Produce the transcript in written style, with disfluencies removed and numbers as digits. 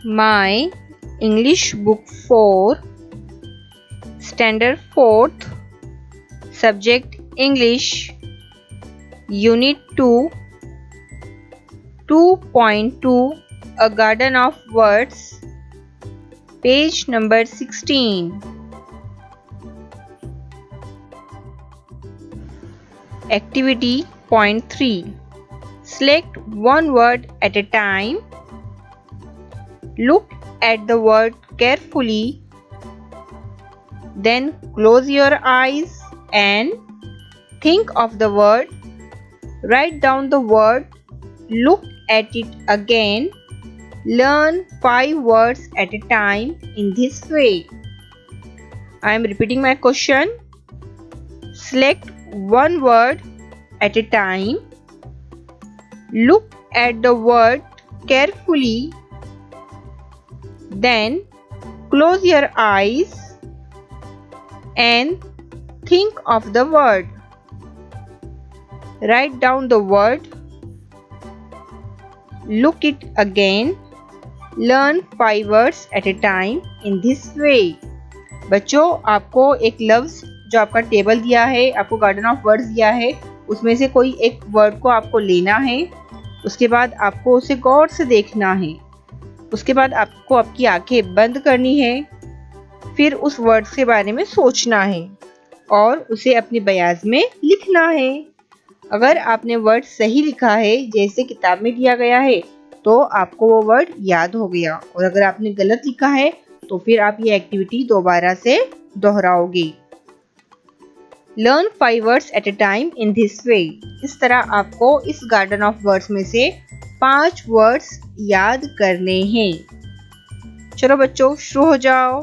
My English book for Standard 4th, Subject English, Unit 2, 2.2 A Garden of Words, page number 16. Activity point 3. Select one word at a time. Look at the word carefully. Then close your eyes and think of the word. Write down the word. Look at it again. Learn 5 words at a time in this way. I am repeating my question. Select one word at a time. Look at the word carefully. Then close your eyes and think of the word. Write down the word. Look it again. Learn 5 words at a time in this way. बच्चों, आपको एक लफ्ज़ जो आपका table दिया है, आपको garden of words दिया है, उसमें से कोई एक वर्ड को आपको लेना है। उसके बाद आपको उसे गौर से देखना है। उसके बाद आपको आपकी आंखें बंद करनी है। फिर उस वर्ड के बारे में सोचना है और उसे अपने बयाज में लिखना है। अगर आपने वर्ड सही लिखा है जैसे किताब में दिया गया है तो आपको वो वर्ड याद हो गया, और अगर आपने गलत लिखा है तो फिर आप ये एक्टिविटी दोबारा से दोहराओगे। Learn 5 words at a time in this way. इस तरह आपको इस गार्डन ऑफ वर्ड्स में से 5 वर्ड्स याद करने हैं। चलो बच्चों, शुरू हो जाओ।